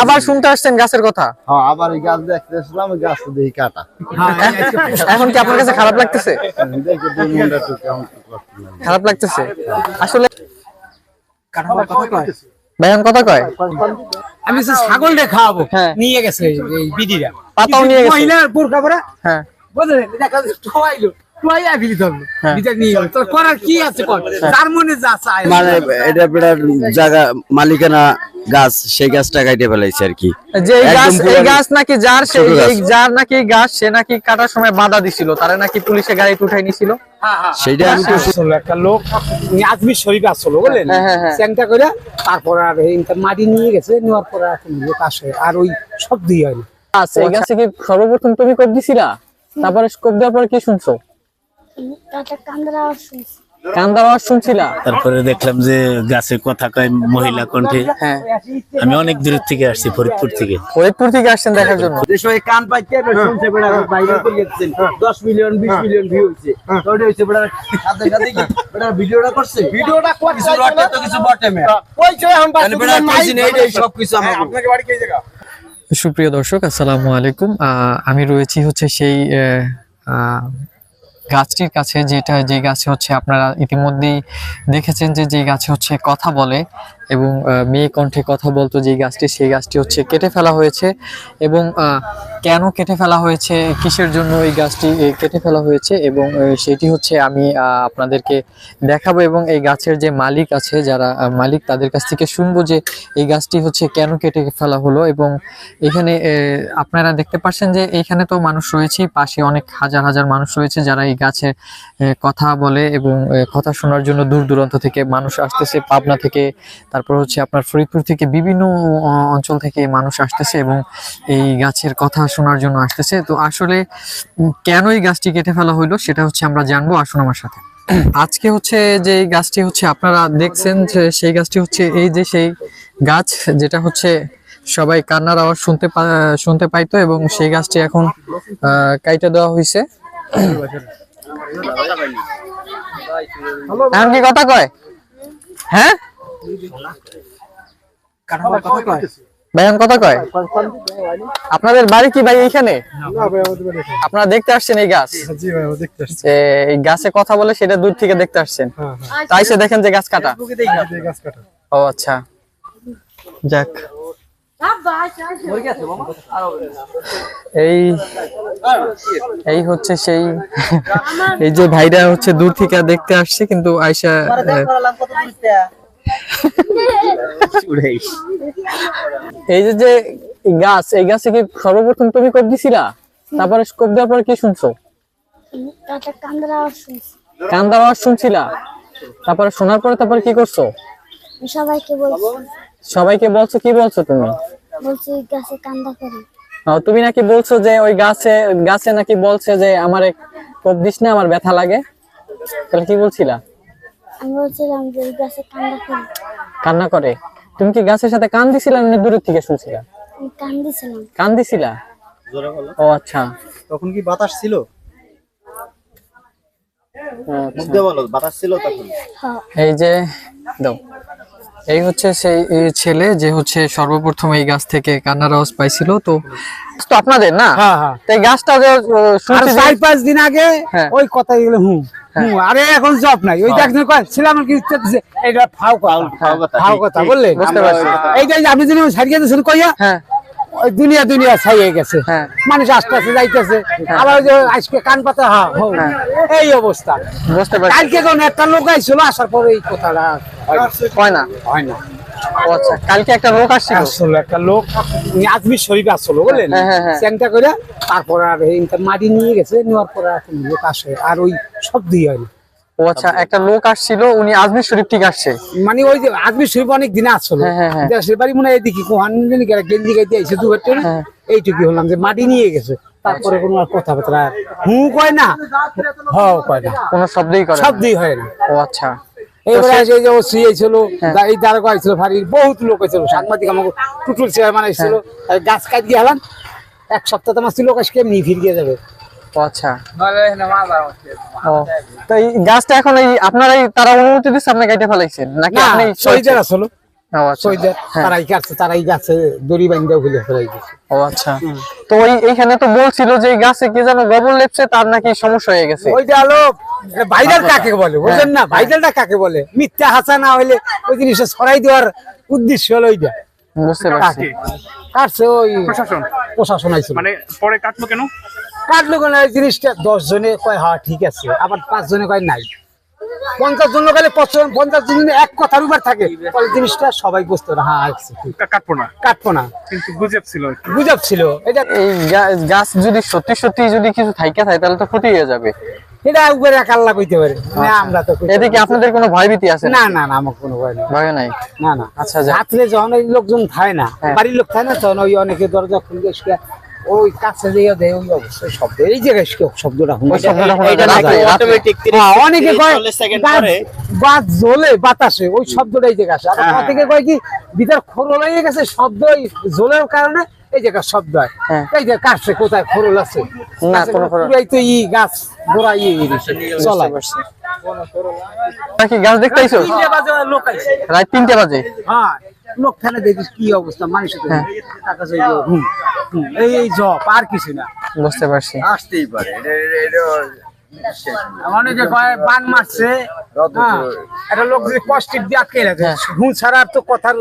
আবার শুনতে আসছেন গাছের কথা? হ্যাঁ, আবার এই গাছ দেখতেছিলাম, ওই গাছ দেখি কাটা। এখন কি আপনার কাছে খারাপ লাগতেছে? দেখে দুই মনটা একটু কেমন করতেছে। খারাপ লাগতেছে আসলে। ভাইয়ান কথা কয়? আমি ছাগল রে খাওয়াবো, হ্যাঁ। নিয়ে গেছে এই বিডিরা, পাতাও নিয়ে গেছে। মহিলার বোরকা পরা, হ্যাঁ বুঝলেন, দেখা যাচ্ছে ঠোয়াইলো, ঠোয়াইয়া ফিরি ধরলো, হ্যাঁ। বিটা নিয়ে গেল। তোর করার কি আছে কর, তার মনে যা চায়। মানে এটা বিরাট জায়গা মালিকানা গাছ, সেই গাছটা কাটে ফেলাইছে আর কি। যে এই গাছ, একদম এই পুরানো গাছ নাকি যার, ছোট গাছ। এই যার নাকি গাছ, সে নাকি কাটার সময় বাধা দিছিল, তারা নাকি পুলিশে গাড়িতে উঠাই নিছিল। সেইটা আমি তো আসলো একটা লোক আজমির শরীফ আসলো, বুঝলেন, হ্যাঁ, হ্যাঁ, হ্যাঁ। চ্যাংটা করে তারপর আর মাটি নিয়ে গেছে, নেওয়ার পর এখন লোক আসে আর ওই সব দিয়ে হয় না। আচ্ছা, এই গাছে কি সর্বপ্রথম তুমি কোপ দিছিলা? তারপরে কোপ দেওয়ার পর কি শুনছো? কান্দার আওয়াজ শুনছিলা? তারপরে দেখলাম যে গাছে কথা কয় মহিলা কণ্ঠে। হ্যাঁ। আমি অনেক দূর থেকে আসছি, ফরিদপুর থেকে। ফরিদপুর থেকে আসছেন দেখার জন্য? দেশে কান পাইতে শুনতে বেড়া বাইরে করে গেছেন 10 মিলিয়ন 20 মিলিয়ন ভিউ হইছে। তোড়ে হইছে বেড়া সাথে সাথে কি বেড়া ভিডিওটা করছে, ভিডিওটা কিছু রটে তো কিছু বটে মে কইছে এখন পাচ্ছি বেড়া কইছি না, এইটাই সব কিছু আমাকে। আপনাকে বাড়ি কই জায়গা? সুপ্রিয় দর্শক, আসসালামু আলাইকুম। আমি রয়েছি হচ্ছে সেই গাছটির কাছে, যে গাছে হচ্ছে আপনারা ইতিমধ্যেই দেখেছেন যে গাছে হচ্ছে কথা বলে এবং মেয়ে কণ্ঠে কথা বলতো যে গাছটি, সেই গাছটি হচ্ছে কেটে ফেলা হয়েছে। এবং কেন কেটে ফেলা হয়েছে, কিসের জন্য এই গাছটি কেটে ফেলা হয়েছে, এবং সেটি হচ্ছে আমি আপনাদেরকে দেখাবো। এবং এই গাছের যে মালিক আছে, যারা মালিক, তাদের কাছ থেকে শুনবো যে এই গাছটি হচ্ছে কেন কেটে ফেলা হলো। এবং এখানে আপনারা দেখতে পাচ্ছেন যে এখানে তো মানুষ রয়েছে, পাশে অনেক হাজার হাজার মানুষ রয়েছে যারা এই গাছের কথা বলে এবং কথা শোনার জন্য দূর দূরান্ত থেকে মানুষ আসতেছে। পাবনা থেকে, তারপর হচ্ছে আপনার ফরিদপুর থেকে, বিভিন্ন অঞ্চল থেকে মানুষ আসতেছে এবং এই গাছের কথা শোনার জন্য আসতেছে। তো আসলে কেন এই গাছটি কেটে ফেলা হইলো সেটা হচ্ছে আমরা জানবো, আসুন আমার সাথে। আজকে হচ্ছে যে এই গাছটি হচ্ছে আপনারা দেখছেন, যে সেই গাছটি হচ্ছে এই যে সেই গাছ, যেটা হচ্ছে সবাই কান্নার আওয়াজ শুনতে পাইতো, এবং সেই গাছটি এখন কাইটা দেওয়া হয়েছে। এখন কি কথা কয়? হ্যাঁ ভাইয়ান কথা কয়? আপনাদের বাড়ি কি ভাই এইখানে? আপনারা দেখতে আসছেন এই গাছ? এই গাছে কথা বলে, সেটা দূর থেকে দেখতে আসছেন? তাই সে দেখেন যে গাছ কাটা। ও আচ্ছা, যাক। এই হচ্ছে সেই এই যে ভাইরা হচ্ছে দূর থেকে দেখতে আসছে, কিন্তু আয়সা এই যে গাছ, এই গাছে কি সর্বপ্রথম তুমি কোপ দিছিলা? তারপরে কোপ দেওয়ার পর কি শুনছো? কান্দার আওয়াজ শুনছিলা? তারপরে শোনার পরে তারপরে কি করছো? সবাইকে বলছো? কি বলছো তুমি? তুমি নাকি বলছো যে ওই গাছে নাকি বলছে যে আমার কোপ দিস না, আমার ব্যথা লাগে। তাহলে কি বলছিলা? আমি বলছিলাম যে গাছে কান্না করে। তুমি কি গাছের সাথে কান দিছিলা না দূরের থেকে শুনছিলা? কান দিছিলা? ও আচ্ছা। তখন কি বাতাস ছিল? মুখে বলো, বাতাস ছিল তখন? এই যে দাও, এই হচ্ছে সেই ছেলে যে হচ্ছে সর্বপ্রথম এই গাছ থেকে কান্নার আওয়াজ পাইছিল। তো আপনাদের না? এই গাছটা যে শুনছি 4-5 দিন আগে ওই কথা এগুলো আরে এখন জব নাই, ওই দেখছেন কয় ছিলাম কি উত্তর দিছে, এটা ফাও কথা বললে বুঝতে পারছি। এইটা যে আপনি যদি সারিয়ে দিয়েছেন কইয়া, হ্যাঁ ওই দুনিয়া ছাইয়ে গেছে, মানুষ আসতে যাইতেছে, আবার ওই যে আজকে কান পাতা এই অবস্থা। বুঝতে পারছি। কালকে যখন একটা লোক আইছিল, আসার পরে এই কথাটা হয় না। ও আচ্ছা, কালকে একটা লোক আসছিল, একটা লোক আজমির শরীফ আসলো, বুঝলেন, চ্যাংটা করে তারপর আর মাটি নিয়ে গেছে, নেওয়ার পর এখন লোক আসে আর ওই সব দিয়ে হয় না। ও আচ্ছা, একটা লোক আসছিল, উনি আজমির শরীফ থেকে আসছে। মানে ওই যে আজমির শরীফ অনেক দিনে আসলো, দেশের বাড়ি মনে হয় এদিকে গেঞ্জি গাইতে আইসে দু এইটুকু হলাম যে মাটি নিয়ে গেছে। তারপরে কোনো আর কথাবার্তা কয় না, কয় না, কোনো শব্দই হয় না। ও আচ্ছা। এইবারে এই যে ওসি ছিল, এই দ্বারকা আইছিল, ভারীর বহুত লোক হয়েছিল, সাংবাদিক আমাকে টুটুল চেয়ারম্যান আইছিল, গাছ কাট দিয়ে হলাম। এক সপ্তাহ তোমার ছিল, কেমনি ফিরিয়ে যাবে। ও আচ্ছা। তো এই গাছটা এখন এই আপনারাই তারা অনুমতি দিচ্ছে, আপনি কেটে ফেলাইছেন নাকি? আপনি শহীদের আসলো, ও আচ্ছা। সৈদের হ্যাঁ। তারাই কাটছে, তারাই গাছে দড়ি বান্ধা খুলে ফেলাই দিচ্ছে। ও আচ্ছা। তো এইখানে তো বলছিল যে এই গাছে কি যেন গোবর লেপছে, তার নাকি সমস্যা হয়ে গেছে। ওইটা হলো ভাইরাল কাকে বলে বুঝলেন না, ভাইরালটা কাকে বলে, মিথ্যা হাসা না হইলে ওই জিনিসটা ছড়াই দেওয়ার উদ্দেশ্য হলো ওইটা। বুঝতে পারছি। কাটছে ওই প্রশাসন প্রশাসন আইছিল, মানে পরে কাটলো কেন? কাটলো কেন এই জিনিসটা 10 জনে কয় হ্যাঁ ঠিক আছে, আবার 5 জনে কয় নাই, 50 জন গেলে 50 জন এক কথার উপর থাকে, ওই জিনিসটা সবাই বুঝতো না হ্যাঁ আচ্ছা, ঠিক, কাটবো না, কাটবো না, কিন্তু গুজব ছিল। গুজব ছিল এটা। এই গাছ যদি সত্যি সত্যি যদি কিছু থাইকা থাকে তাহলে তো ক্ষতি হয়ে যাবে। এটা উপরে এক আল্লাহ কইতে পারে না, আমরা তো কইতে এদিকে আপনাদের কোনো ভয়ভীতি আছে? না না না, আমার কোনো ভয় নেই, ভয় নাই। না না। আচ্ছা যা। রাত্রে যখন ওই লোকজন থাকে না, হ্যাঁ। বাড়ির লোক থাকে না, তখন ওই অনেকে দরজা খুলে ওই কাছে দিয়ে দেয়, ওই অবশ্যই শব্দ, এই জায়গায় শব্দটা ওই শব্দটা শোনা যায় রাত্রে। হ্যাঁ, অনেকে কয় গাছ জ্বলে বাতাসে, ওই শব্দটাই জায়গা আসে। আবার অনেকে কয় কি ভিতর খোরল হয়ে গেছে, শব্দ ওই জ্বলের কারণে এই জায়গায় শব্দ হয়। হ্যাঁ। এই যে কাটছে কোথায় খোরল আছে না, কোনো খোরল। পুরাই তো ই গাছ গোড়া চলা। নাকি গাছ দেখতে আইছো? 3টে বাজে লোক আইছে, রাত 3টে বাজে। হ্যাঁ লোক খানে দেখিস কি অবস্থা মানুষের, এই জব আর কিছু না। বুঝতে পারছি। আসতেই পারে, অনেকে কয় বান মারছে, হ্যাঁ, একটা লোক যদি পজিটিভ দিয়ে আটকে রাখে, হুঁ ছাড়া আর তো কথার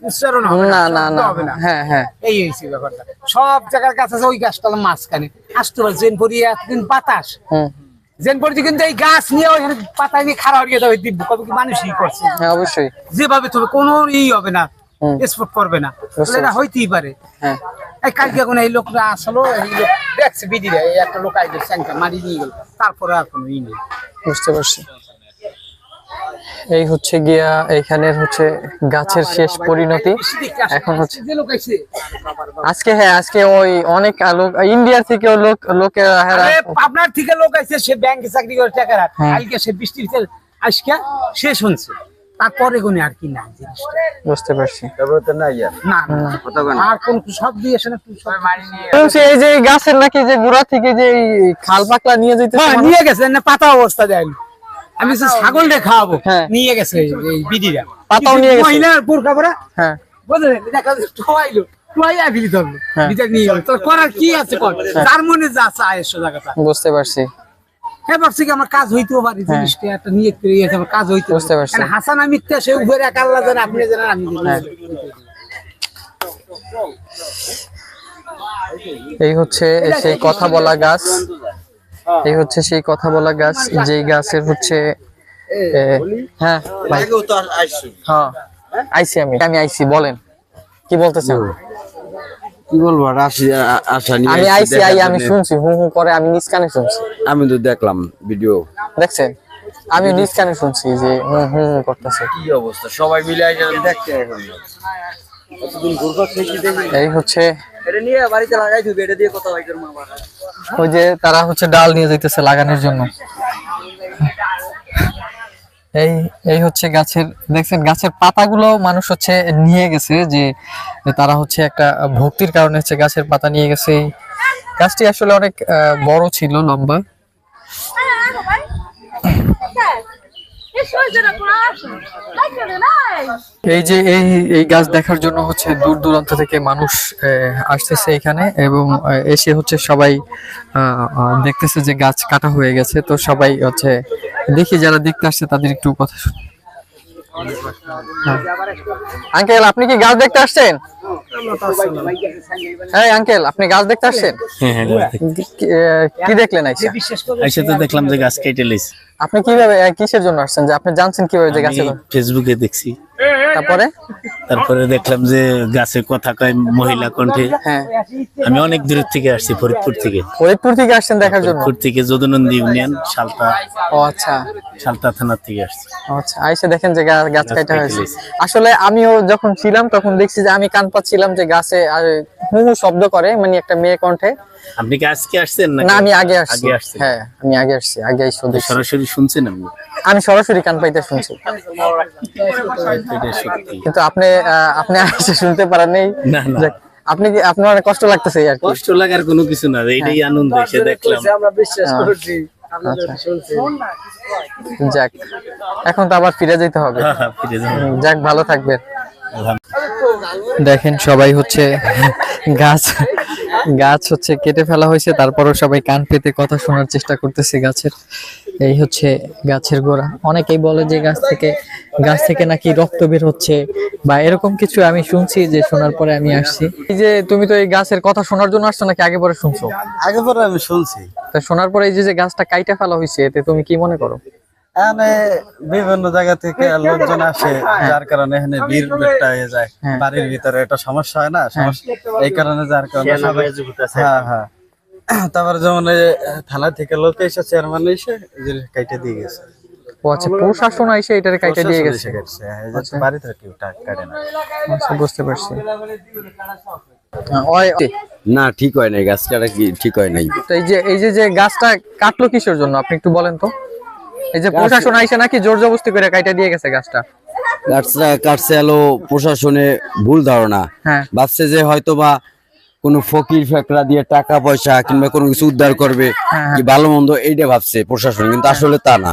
উচ্চারণ হবে না না শব্দ না, হবে না। হ্যাঁ হ্যাঁ। এই হয়েছে ব্যাপারটা, সব জায়গার কাছে আছে, ওই গাছটা মাঝখানে আসতে পারে জেন পরি এতদিন বাতাস, হুম, জেন পরি কিন্তু এই গাছ নিয়ে ওইখানে পাতা নিয়ে খারাপ হয়ে যাবে, দিব্য কবে কি মানুষই করছে হ্যাঁ অবশ্যই। যেভাবে তবে কোনো ই হবে না, হুম। স্পট করবে না, তাহলে এটা হইতেই পারে। হ্যাঁ এই কালকে এখন এই লোকরা আসলো, এই লোক দেখছে বিদিরা, এই একটা লোক আইলো স্যাংটা মারি নিয়ে গেল, তারপরে আর কোনো ই নেই। বুঝতে পারছি। এই হচ্ছে গিয়া এইখানের হচ্ছে গাছের শেষ পরিণতি। এখন হচ্ছে যে লোক আইছে, আজকে, হ্যাঁ আজকে ওই অনেক লোক ইন্ডিয়া থেকে লোকেরা আরে আপনার থেকে লোক আইছে, সে ব্যাংকে চাকরি করে টাকা রাখ, হ্যাঁ। কালকে সে বৃষ্টির তেল আজকে সে শুনছে, তারপরে কোনে আর কি না জিনিসটা, বুঝতে পারছি। তারপরে তো নাই আর না না, আর কোন সব দিয়ে আসে না, সব মারি নিয়ে শুনছি এই যে এই গাছের নাকি যে গোড়া থেকে যে এই খাল পাকলা নিয়ে যেতে হ্যাঁ নিয়ে গেছে না, পাতা অবস্থা দেয়, আমি যে ছাগল রে খাওয়াবো, হ্যাঁ। নিয়ে গেছে এই বিদিরা, পাতাও নিয়ে গেছে। মহিলার বোরকা পরা, হ্যাঁ বুঝলেন, দেখা যাচ্ছে ঠোয়াইলো, ঠোয়াইয়া বিলি ধরলো, হ্যাঁ। বিচার নিয়ে গেল, তোর করার কি আছে কর, তার মনে যা চায় এসো জায়গাটা। বুঝতে পারছি। হ্যাঁ ভাবছি কি আমার কাজ হইতেও পারে, জিনিসটা একটা নিয়ে করে গেছে, আমার কাজ হইতে বুঝতে পারছি। হাসান আমি সে উপরে এক আল্লাহ জানে, আপনি জানেন, আমি জানি। এই হচ্ছে সেই কথা বলা গাছ, এই হচ্ছে সেই কথা বলা গাছ, যেই গাছের হচ্ছে হ্যাঁ ভাই, আগেও তো আসছি। হ্যাঁ আইসি, আমি আইসি, বলেন কি বলতেছেন? কি বলবো আর আশা নিয়ে আমি আইসি, আমি শুনছি হু হু করে, আমি নিজ কানে শুনছি। আমি তো দেখলাম ভিডিও, দেখছেন, আমি নিজ কানে শুনছি যে হু হু করতেছে। কি অবস্থা, সবাই মিলে আসলে দেখতে এখন কতদিন ঘুরঘর থেকে দেখি, এই হচ্ছে এটা নিয়ে বাড়িতে লাগাই দিবে, এটা দিয়ে কথা হয় করবো আবার। ওই যে তারা হচ্ছে ডাল নিয়ে যাইতেছে লাগানোর জন্য। এই হচ্ছে গাছের, দেখছেন গাছের পাতাগুলো মানুষ হচ্ছে নিয়ে গেছে, যে তারা হচ্ছে একটা ভক্তির কারণে হচ্ছে গাছের পাতা নিয়ে গেছে। এই গাছটি আসলে অনেক বড় ছিল, লম্বা। এই যে এই গাছ দেখার জন্য হচ্ছে দূর দূরান্ত থেকে মানুষ আসতেছে এখানে, এবং এসে হচ্ছে সবাই দেখতেছে যে গাছ কাটা হয়ে গেছে। তো সবাই হচ্ছে দেখি, যারা দেখতে আসছে তাদের একটু কথা শুনি। আঙ্কেল, আপনি কি গাছ দেখতে আসছেন? হ্যাঁ আঙ্কেল, আপনি গাছ দেখতে আসছেন? কি দেখলেন আইসা? এসে তো দেখলাম যে গাছ কেটে লিস। আপনি কিভাবে, কিসের জন্য আসছেন, যে আপনি জানছেন কিভাবে যে গাছের? ফেসবুকে দেখছি, তারপরে দেখলাম যে গাছে কথা কয় মহিলা কণ্ঠে। হ্যাঁ, আমি অনেক দূরের থেকে আসছি, ফরিদপুর থেকে আসছেন দেখার জন্য? ফরিদপুর থেকে যদুনন্দী ইউনিয়ন সালতা, ও আচ্ছা সালতা থানার থেকে আসছি। আচ্ছা, আইসা দেখেন যে গাছ কাটা হয়েছে। আসলে আমিও যখন ছিলাম তখন দেখছি যে আমি কান পাচ্ছিলাম যে গাছে হু হু শব্দ করে, মানে একটা মেয়ে কণ্ঠে। আপনি কি আজকে আসছেন না? না, আমি আগে আসছি। আসছেন? হ্যাঁ, আমি আগে আসছি, আগে এসে দেখছি। সরাসরি শুনছেন? আমি সরাসরি কান পাইতে শুনছি, এটা সত্যি। কিন্তু আপনি এসে শুনতে পারেন নাই। না না, যাক, আপনি কি, আপনার অনেক কষ্ট লাগতেছে আর কি? কষ্ট লাগার কোনো কিছু না, এইটাই আনন্দ, এসে দেখলাম। আমরা বিশ্বাস করছি, যাক, এখন তো আবার ফিরে যেতে হবে। ফিরে যাবো। যাক, ভালো থাকবেন। দেখেন সবাই হচ্ছে গাছ গাছ হচ্ছে কেটে ফেলা হয়েছে, তারপরও সবাই কান পেতে কথা শোনার চেষ্টা করতেছে গাছের। এই হচ্ছে গাছের গোড়া। অনেকেই বলে যে গাছ থেকে নাকি রক্ত বের হচ্ছে বা এরকম কিছু আমি শুনছি, যে শোনার পরে আমি আসছি। এই যে তুমি তো এই গাছের কথা শোনার জন্য আসছো নাকি আগে পরে শুনছো? আগে পরে আমি শুনছি। তা শোনার পরে এই যে গাছটা কাইটা ফেলা হয়েছে, এতে তুমি কি মনে করো? এখানে বিভিন্ন জায়গা থেকে লোকজন আসে, যার কারণে এখানে ভিড় একটা হয়ে যায়। বাড়ির ভিতরে একটা সমস্যা হয় না, এই কারণে যার কারণে সবাই হ্যাঁ হ্যাঁ। তারপর যেমন থানা থেকে লোক এসে চেয়ারম্যান এসে কাইটে দিয়ে গেছে। ও আচ্ছা, প্রশাসন এসে এটারে কাইটা দিয়ে গেছে। বাড়ি থেকে কেউ কাটে না। আচ্ছা, বুঝতে পারছি। না, ঠিক হয় নাই, গাছ কাটা কি ঠিক হয় নাই। তো এই যে গাছটা কাটলো কিসের জন্য আপনি একটু বলেন তো? এই যে প্রশাসন আইসে নাকি জোর জবরদস্তি করে কাইটা দিয়ে গেছে গাছটা? গাছটা কাটছে হলো প্রশাসনে ভুল ধারণা। হ্যাঁ। ভাবছে যে হয়তো বা কোনো ফকির ফেকরা দিয়ে টাকা পয়সা কিংবা কোনো কিছু উদ্ধার করবে কি ভালো মন্দ, এইটা ভাবছে প্রশাসন, কিন্তু আসলে তা না।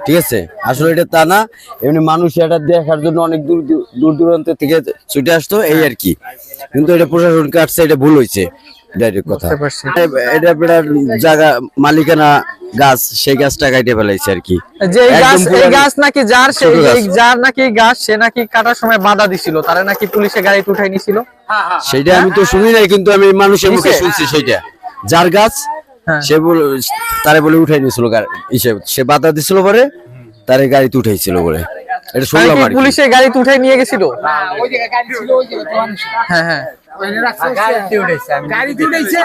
ঠিক আছে, আসলে এটা তা না। এমনি মানুষ এটা দেখার জন্য অনেক দূর দূরান্ত থেকে ছুটে আসতো, এই আর কি। কিন্তু এটা প্রশাসন কাটছে, এটা ভুল হয়েছে, ডাইরেক্ট কথা। বুঝতে পারছি। এটা আপনার জায়গা মালিকানা গাছ, সেই গাছটা কাটে ফেলাইছে আর কি। যে এই একদম গাছ, এই পুরানো গাছ নাকি যার, ছোট গাছ। যার নাকি গাছ, সে নাকি কাটার সময় বাধা দিছিল, তারা নাকি পুলিশে গাড়িতে উঠাই নিছিল। সেটা আমি তো শুনি নাই, কিন্তু আমি মানুষের মুখে কিসে? শুনছি সেটা। যার গাছ হ্যাঁ। তারে বলে উঠাই নিয়েছিল, সে বাধা দিছিল পরে তারে গাড়িতে উঠাইছিল বলে, এটা শুনলাম আর কি। পুলিশে গাড়িতে উঠাই নিয়ে গেছিল। ওই জায়গায় গাড়ি ছিল, ওই জায়গায় তো মানুষ হ্যাঁ হ্যাঁ, গাড়িতে উঠেছে,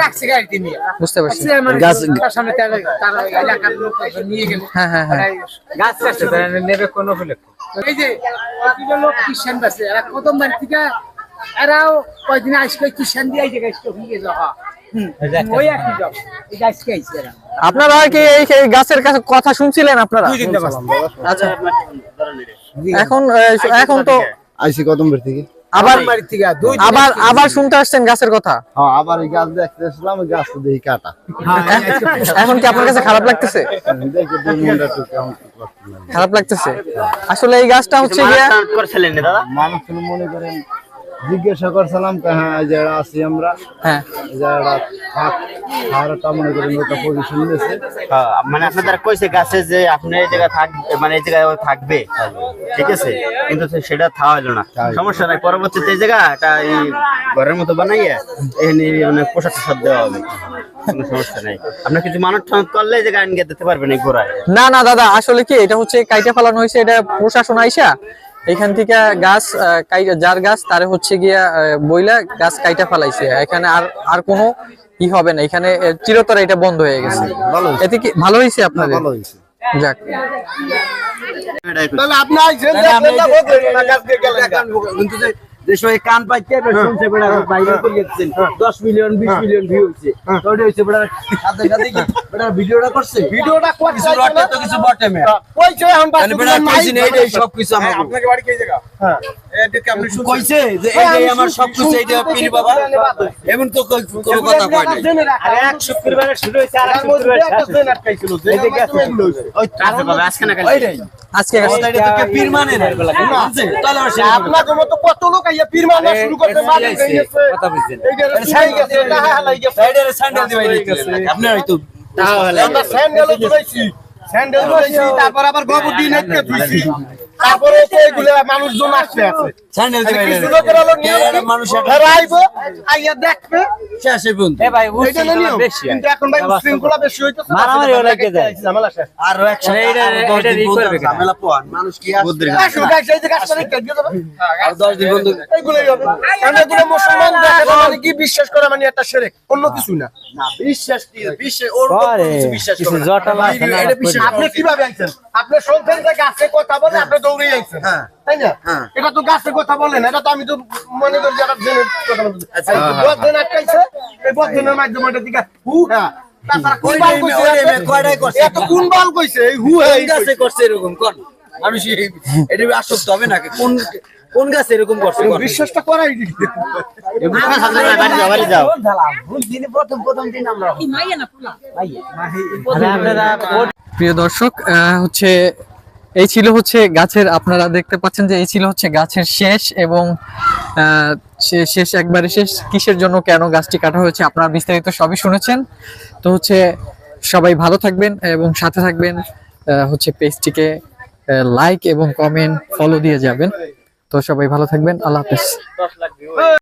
রাখছে গাড়িতে নিয়ে। বুঝতে পারছি। গাছ- তার সামনে তারা এলাকার লোক নিয়ে গেল। হ্যাঁ হ্যাঁ হ্যাঁ, গাছ কাটছে, তারা নেবে কোনো ফেলে। এই যে এগুলো লোক খ্রিস্টান আছে, এরা কদম বাড়ি থেকে এরাও কয়দিন আসবে খ্রিস্টান দিয়ে এই জায়গায় হয়ে যাওয়া। ওই একই জব, এই গাছ খাইছে এরা। আপনারা কি এই গাছের কাছে কথা শুনছিলেন আপনারা? আচ্ছা, এখন তো আইসি কদমবের থেকে। আবার বাড়ি থেকে আবার শুনতে আসছেন গাছের কথা। হ্যাঁ, আবার এই গাছ দেখতে আসলাম, ওই গাছ তো দেখি কাটা। এখন কি আপনার কাছে খারাপ লাগতেছে? দেখে দুই মনটা একটু কেমন কষ্ট লাগে। খারাপ লাগতেছে আসলে। এই গাছটা হচ্ছে গিয়া মানুষ মনে করেন জিজ্ঞাসা করছিলাম, হ্যাঁ এই জায়গা আছি আমরা, হ্যাঁ এই জায়গাটা খাওয়াটা মনে করেন ওটা পজিশন দিয়েছে। মানে আপনাদের কইছে গাছে যে আপনি এই জায়গায় থাকবে, মানে এই জায়গায় ও থাকবে, ঠিক আছে, কিন্তু সেটা থাওয়া হলো না। সমস্যা নাই, পরবর্তীতে এই জায়গাটা এই ঘরের মতো বানাইয়া এখানে মানে পোশাক টোশাক দেওয়া হবে, কোনো সমস্যা নাই। আপনার কিছু মানত টানত করলে এই জায়গায় আনিয়ে দিতে পারবেন এই ঘোড়ায়। না না দাদা, আসলে কি এটা হচ্ছে কাইটা ফেলানো হয়েছে, এটা প্রশাসন আইসা এখান থেকে গাছ যার গাছ তারে হচ্ছে গিয়া বইলা গাছ কাইটা ফেলাইছে। এখানে আর কোনো ই হবে না, এখানে চিরতরে এটা বন্ধ হয়ে গেছে। এতে কি ভালো হয়েছে আপনাদের? ভালো হয়েছে। যাক, তাহলে আপনি আইছেন, দেখলেন না, বললেন না, গাছ দিয়ে গেলেন না। কিন্তু যে সময় কান পাইতে শুনছে বেড়া বাইরে করে গেছেন 10 মিলিয়ন 20 মিলিয়ন ভিউ হইছে, তো ওটা হইছে বেড়া সাথে সাথে কি বেড়া ভিডিওটা করছে, ভিডিওটা কোন কিছু রটে তো কিছু বটে মে কইছে हम মানে বেড়া কইছে এই সব কিছু আমার আপনাকে বাড়ি কি জায়গা? হ্যাঁ, এদিকে আপনি শুনছেন কইছে যে এই আমার সব কিছু এইটা পীর বাবা, এমন তো কোনো কথা কয় নাই। আরে এক শুক্রবারে শুরু হইছে, আর এক শুক্রবারে এই যে গাছ ওই টাকা পাবে আজকে না কালকে। ওইটাই আজকে এটা তো পীর মানে না বুঝছে, তাহলে আর সেটা আপনাকে মতো কত লোক আইয়া পীর মানা শুরু করতে মালিক হয়ে গেছে, কথা বুঝছেন। এই যে সাই গেছে, টাকা হালাই গেছে। সাইডের স্যান্ডেল দিবাই দিলেন আপনি হয়তো আমরা স্যান্ডেল ধুইছি, স্যান্ডেল ধুইছি, তারপর আবার গোবর দিয়ে নেটকে ধুইছি, তারপরে তো এগুলা মানুষজন আসছে আছে স্যান্ডেল দিবাই কিছু লোকের হলো নিয়ম কি? মানুষ এরা আইবো, আইয়া দেখবে, শেষে বন্ধু এ ভাই এইটা না নিয়ম। কিন্তু এখন ভাই শৃঙ্খলা বেশি হইতেছে, মারামারি ওরা কে যায়? ঝামেলা শেষ। আরো একসাথে এটা করবে কেন? ঝামেলা পোয়ান মানুষ কি আসবে আসুন গাইস, এই যে গাছটা রেখে দিয়ে যাবে। আর 10 দিন বন্ধু এইগুলোই হবে। কারণ এগুলো মুসলমান দেখে না, মানে কি বিশ্বাস করে, মানে একটা শিরক, অন্য কিছু না। বিশ্বাস কি বিশ্বাস ওর উপর কিছু বিশ্বাস করে জটালা আছে না, এটা বিশ্বাস আপনি কিভাবে আইছেন? আপনি শুনছেন যে গাছে কথা বলে, আপনি দৌড়ে আইছেন, তাই না? এটা তো গাছে কথা বলে না, এটা তো আমি তো মনে করি যারা জেনে কথা বলতে। বদজন আটকাইছে, এই বদজনের মাধ্যমে এটা দিকে হু, তাছাড়া কোন বাল কইছে? এত কোন বাল কইছে? এই হু হ্যাঁ গাছে করছে এরকম কোন মানুষ এটা আসক্ত হবে নাকি কোন কোন গাছে এরকম করছে বিশ্বাসটা করাই দিই। বাড়ি যাও। প্রিয় দর্শক, হচ্ছে এই ছিল হচ্ছে গাছের, আপনারা দেখতে পাচ্ছেন যে এই ছিল হচ্ছে গাছের শেষ, এবং শেষ একবারে শেষ। কিসের জন্য, কেন গাছটি কাটা হয়েছে, আপনারা বিস্তারিত সবই শুনেছেন। তো হচ্ছে সবাই ভালো থাকবেন এবং সাথে থাকবেন, হচ্ছে পেজটিকে লাইক এবং কমেন্ট ফলো দিয়ে যাবেন। তো সবাই ভালো থাকবেন, আল্লাহ হাফেজ।